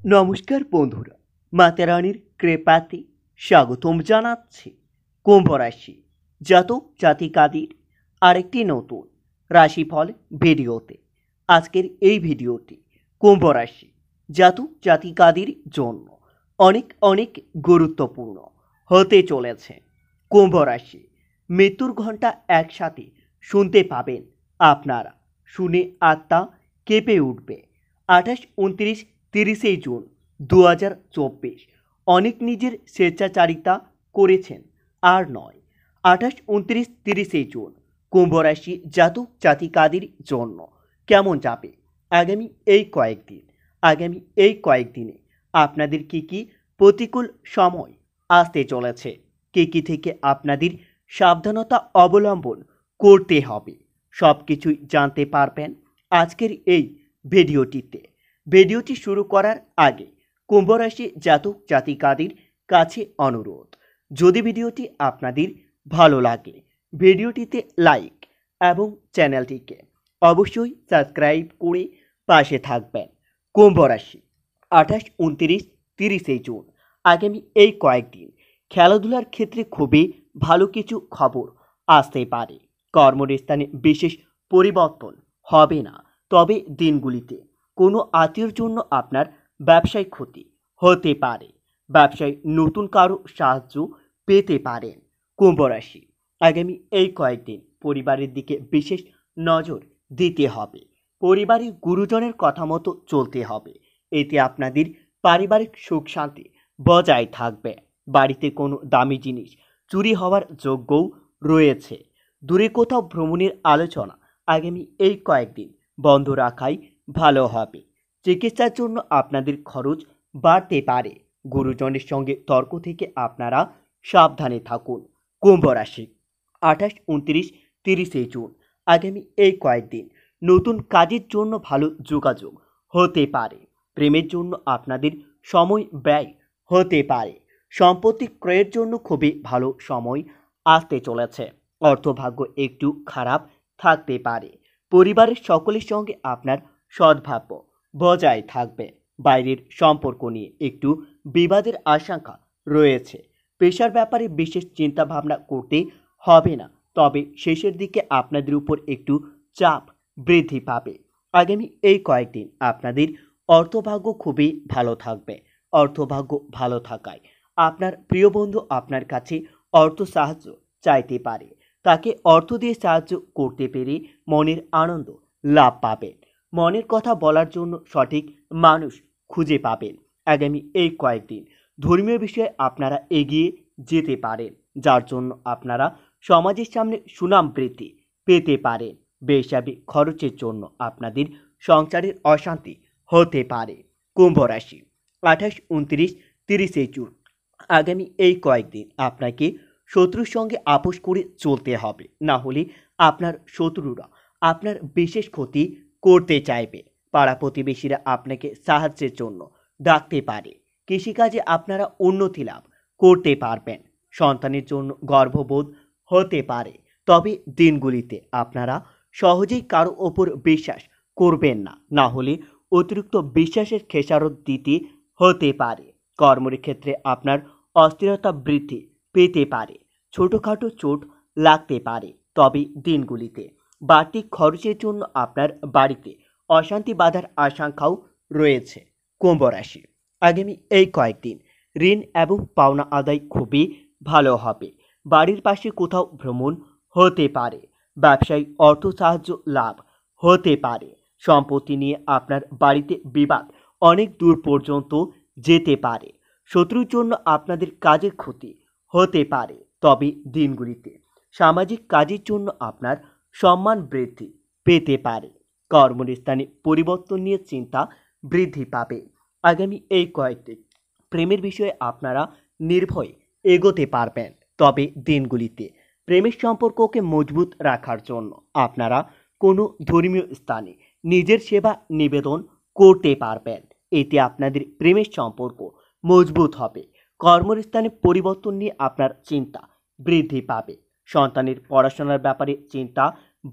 নমস্কার বন্ধুরা, মাতারানির কৃপাতে স্বাগতম জানাচ্ছি কুম্ভ রাশি জাতক জাতিকাদের আরেকটি নতুন রাশিফল ভিডিওতে। আজকের এই ভিডিওটি কুম্ভ রাশি জাতক জাতিকাদের জন্য অনেক অনেক গুরুত্বপূর্ণ হতে চলেছে। কুম্ভ রাশি মৃত্যুর ঘণ্টা একসাথে শুনতে পাবেন আপনারা, শুনে আত্মা কেঁপে উঠবে। 28, 29, 30 জুন 2024 অনেক নিজের স্বেচ্ছাচারিতা করেছেন আর নয়। 28, 29, 30 জুন কুম্ভ রাশি জাতক জাতিকাদের জন্য কেমন যাবে আগামী এই কয়েকদিনে আপনাদের কি প্রতিকূল সময় আসতে চলেছে, কি থেকে আপনাদের সাবধানতা অবলম্বন করতে হবে, সব কিছুই জানতে পারবেন আজকের এই ভিডিওটিতে। ভিডিওটি শুরু করার আগে কুম্ভ রাশি জাতক জাতিকাদের কাছে অনুরোধ, যদি ভিডিওটি আপনাদের ভালো লাগে ভিডিওটিতে লাইক এবং চ্যানেলটিকে অবশ্যই সাবস্ক্রাইব করে পাশে থাকবেন। কুম্ভ রাশি 28, 29, 30 জুন আগামী এই কয়েকদিন খেলাধুলার ক্ষেত্রে খুবই ভালো কিছু খবর আসতে পারে। কর্মস্থানে বিশেষ পরিবর্তন হবে না, তবে দিনগুলিতে কোনো আত্মীয়র জন্য আপনার ব্যবসায় ক্ষতি হতে পারে। ব্যবসায় নতুন কারো সাহায্য পেতে পারেন। কুম্ভ রাশি আগামী এই কয়েকদিন পরিবারের দিকে বিশেষ নজর দিতে হবে। পরিবারের গুরুজনের কথা মতো চলতে হবে, এতে আপনাদের পারিবারিক সুখ শান্তি বজায় থাকবে। বাড়িতে কোনো দামি জিনিস চুরি হওয়ার যোগ্যও রয়েছে। দূরে কোথাও ভ্রমণের আলোচনা আগামী এই কয়েকদিন বন্ধ রাখাই ভালো হবে। চিকিৎসার জন্য আপনাদের খরচ বাড়তে পারে। গুরুজনের সঙ্গে তর্ক থেকে আপনারা সাবধানে থাকুন। কুম্ভ রাশি 28, 29, 30 জুন আগামী এই কয়েকদিন নতুন কাজের জন্য ভালো যোগাযোগ হতে পারে। প্রেমের জন্য আপনাদের সময় ব্যয় হতে পারে। সম্পত্তি ক্রয়ের জন্য খুবই ভালো সময় আসতে চলেছে। অর্থভাগ্য একটু খারাপ থাকতে পারে। পরিবারের সকলের সঙ্গে আপনার সদ্ভাব্য বজায় থাকবে। বাইরের সম্পর্ক নিয়ে একটু বিবাদের আশঙ্কা রয়েছে। পেশার ব্যাপারে বিশেষ চিন্তা ভাবনা করতে হবে না, তবে শেষের দিকে আপনাদের উপর একটু চাপ বৃদ্ধি পাবে। আগামী এই কয়েকদিন আপনাদের অর্থভাগ্য খুবই ভালো থাকবে। অর্থভাগ্য ভালো থাকায় আপনার প্রিয় বন্ধু আপনার কাছে অর্থ সাহায্য চাইতে পারে। তাকে অর্থ দিয়ে সাহায্য করতে পেরে মনের আনন্দ লাভ পাবেন। মনের কথা বলার জন্য সঠিক মানুষ খুঁজে পাবেন। আগামী এই কয়েকদিন ধর্মীয় বিষয়ে আপনারা এগিয়ে যেতে পারেন, যার জন্য আপনারা সমাজের সামনে সুনাম বৃদ্ধি পেতে পারেন। বেসাবি খরচের জন্য আপনাদের সংসারের অশান্তি হতে পারে। কুম্ভ রাশি 28, 29, 30 জুন আগামী এই কয়েকদিন আপনাকে শত্রুর সঙ্গে আপোষ করে চলতে হবে, না হলে আপনার শত্রুরা আপনার বিশেষ ক্ষতি করতে চাইবে। পাড়া প্রতিবেশীরা আপনাকে সাহায্যের জন্য ডাকতে পারে। কৃষিকাজে আপনারা উন্নতি লাভ করতে পারবেন। সন্তানের জন্য গর্ববোধ হতে পারে, তবে দিনগুলিতে আপনারা সহজেই কারো ওপর বিশ্বাস করবেন না, না হলে অতিরিক্ত বিশ্বাসের খেসারত দিতে হতে পারে। কর্মের ক্ষেত্রে আপনার অস্থিরতা বৃদ্ধি পেতে পারে। ছোটোখাটো চোট লাগতে পারে, তবে দিনগুলিতে বাড়তি খরচের জন্য আপনার বাড়িতে অশান্তি বাধার আশঙ্কাও রয়েছে। কুম্ভ রাশি আগামী এই কয়েকদিন ঋণ এবং পাওনা আদায় খুবই ভালো হবে। বাড়ির পাশে কোথাও ভ্রমণ হতে পারে। ব্যবসায়িক অর্থ সাহায্য লাভ হতে পারে। সম্পত্তি নিয়ে আপনার বাড়িতে বিবাদ অনেক দূর পর্যন্ত যেতে পারে। শত্রুর জন্য আপনাদের কাজের ক্ষতি হতে পারে, তবে দিনগুলিতে সামাজিক কাজের জন্য আপনার সম্মান বৃদ্ধি পেতে পারে। কর্মস্থানে পরিবর্তন নিয়ে চিন্তা বৃদ্ধি পাবে। আগামী এই কয়েকদিন প্রেমের বিষয়ে আপনারা নির্ভয়ে এগোতে পারবেন, তবে দিনগুলিতে প্রেমের সম্পর্ককে মজবুত রাখার জন্য আপনারা কোনো ধর্মীয় স্থানে নিজের সেবা নিবেদন করতে পারবেন। এতে আপনাদের প্রেমের সম্পর্ক মজবুত হবে। কর্মস্থানে পরিবর্তন নিয়ে আপনার চিন্তা বৃদ্ধি পাবে। সন্তানের পড়াশোনার ব্যাপারে চিন্তা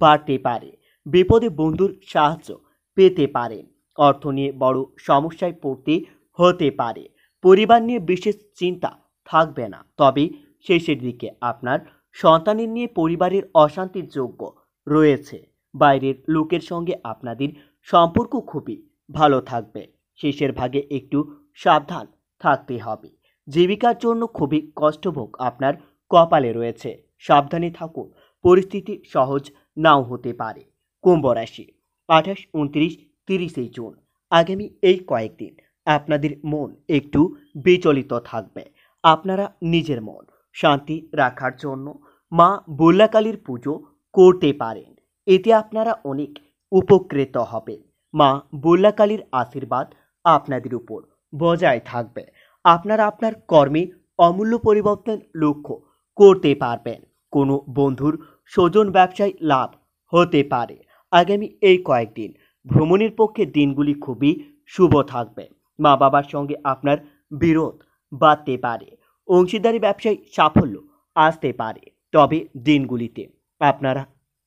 বাড়তে পারে। বিপদে বন্ধুর সাহায্য পেতে পারেন। অর্থ নিয়ে বড় সমস্যায় পড়তে হতে পারে। পরিবার নিয়ে বিশেষ চিন্তা থাকবে না, তবে শেষের দিকে আপনার সন্তানের নিয়ে পরিবারের অশান্তির যোগ্য রয়েছে। বাইরের লোকের সঙ্গে আপনাদের সম্পর্ক খুবই ভালো থাকবে। শেষের ভাগে একটু সাবধান থাকতে হবে। জীবিকার জন্য খুবই কষ্টভোগ আপনার কপালে রয়েছে, সাবধানে থাকুন। পরিস্থিতি সহজ নাও হতে পারে। কুম্ভ রাশি 28, 29, 30 জুন আগামী এই কয়েকদিন আপনাদের মন একটু বিচলিত থাকবে। আপনারা নিজের মন শান্তি রাখার জন্য মা বুল্লাকালীর পুজো করতে পারেন। এতে আপনারা অনেক উপকৃত হবেন। মা বুল্লাকালীর আশীর্বাদ আপনাদের উপর বজায় থাকবে। আপনারা আপনার কর্মে অমূল্য পরিবর্তন লক্ষ্য করতে পারবেন। কোনো বন্ধুর স্বজন ব্যবসায় লাভ হতে পারে। আগামী এই কয়েকদিন ভ্রমণের পক্ষে দিনগুলি খুবই শুভ থাকবে। মা বাবার সঙ্গে আপনার বিরোধ বাড়তে পারে। অংশীদারি ব্যবসায় সাফল্য আসতে পারে। তবে দিনগুলিতে আপনারা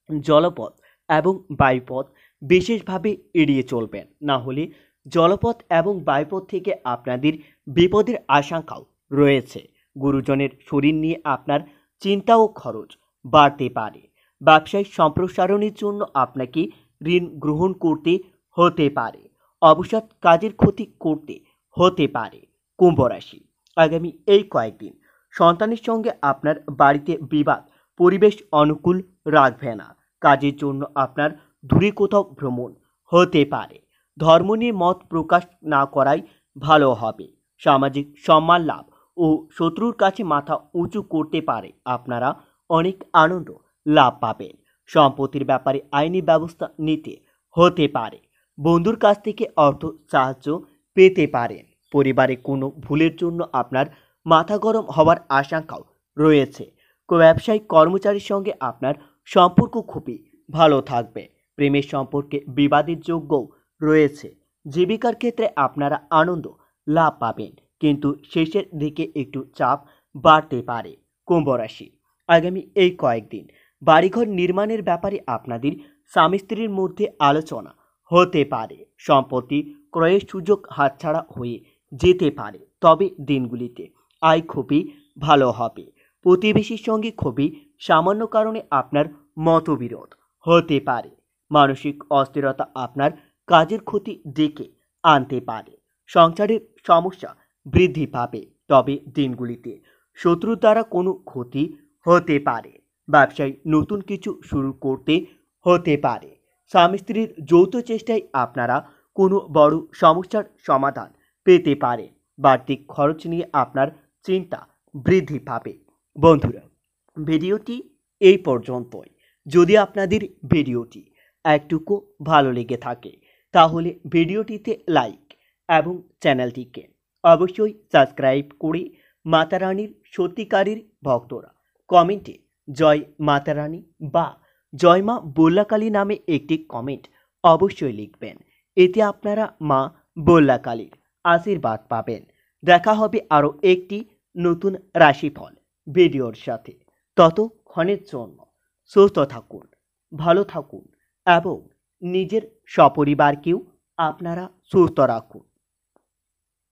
জলপথ এবং বায়ুপথ বিশেষভাবে এড়িয়ে চলবেন, না হলে জলপথ এবং বায়ুপথ থেকে আপনাদের বিপদের আশঙ্কাও রয়েছে। গুরুজনের শরীর নিয়ে আপনার চিন্তা ও খরচ বাড়তে পারে। ব্যবসায় সম্প্রসারণের জন্য আপনাকে ঋণ গ্রহণ করতে হতে পারে। অবসর কাজের ক্ষতি করতে হতে পারে। কুম্ভ রাশি আগামী এই কয়েকদিন সন্তানের সঙ্গে আপনার বাড়িতে বিবাদ পরিবেশ অনুকূল রাখবে না। কাজের জন্য আপনার দূরে কোথাও ভ্রমণ হতে পারে। ধর্ম নিয়ে মত প্রকাশ না করাই ভালো হবে। সামাজিক সম্মান লাভ ও শত্রুর কাছে মাথা উঁচু করতে পারে। আপনারা অনেক আনন্দ লাভ পাবেন। সম্পত্তির ব্যাপারে আইনি ব্যবস্থা নিতে হতে পারে। বন্ধুর কাছ থেকে অর্থ সাহায্য পেতে পারেন। পরিবারে কোনো ভুলের জন্য আপনার মাথা গরম হওয়ার আশঙ্কাও রয়েছে। ব্যবসায়িক কর্মচারীর সঙ্গে আপনার সম্পর্ক খুবই ভালো থাকবে। প্রেমের সম্পর্কে বিবাদের যোগ্যও রয়েছে। জীবিকার ক্ষেত্রে আপনারা আনন্দ লাভ পাবেন, কিন্তু শেষের দিকে একটু চাপ বাড়তে পারে। কুম্ভ রাশি আগামী এই কয়েকদিন বাড়িঘর নির্মাণের ব্যাপারে আপনাদের স্বামী স্ত্রীর মধ্যে আলোচনা হতে পারে। সম্পত্তি ক্রয়ের সুযোগ হাতছাড়া হয়ে যেতে পারে। তবে দিনগুলিতে আয় খুবই ভালো হবে। প্রতিবেশীর সঙ্গে খুবই সামান্য কারণে আপনার মতবিরোধ হতে পারে। মানসিক অস্থিরতা আপনার কাজের ক্ষতি ডেকে আনতে পারে। সংসারের সমস্যা বৃদ্ধি পাবে। তবে দিনগুলিতে শত্রুর দ্বারা কোনো ক্ষতি হতে পারে। ব্যবসায় নতুন কিছু শুরু করতে হতে পারে। স্বামী স্ত্রীর যৌথ চেষ্টায় আপনারা কোনো বড় সমস্যার সমাধান পেতে পারে। বাড়তি খরচ নিয়ে আপনার চিন্তা বৃদ্ধি পাবে। বন্ধুরা, ভিডিওটি এই পর্যন্তই। যদি আপনাদের ভিডিওটি একটুকু ভালো লেগে থাকে তাহলে ভিডিওটিতে লাইক এবং চ্যানেলটিকে অবশ্যই সাবস্ক্রাইব করে মাতা রানীর সত্যিকারের ভক্তরা কমেন্টে জয় মাতা রানী বা জয় মা বুল্লাকালী নামে একটি কমেন্ট অবশ্যই লিখবেন। এতে আপনারা মা বুল্লাকালীর আশীর্বাদ পাবেন। দেখা হবে আরও একটি নতুন রাশিফল ভিডিওর সাথে। ততক্ষণের জন্য সুস্থ থাকুন, ভালো থাকুন এবং নিজের সপরিবারকেও আপনারা সুস্থ রাখুন।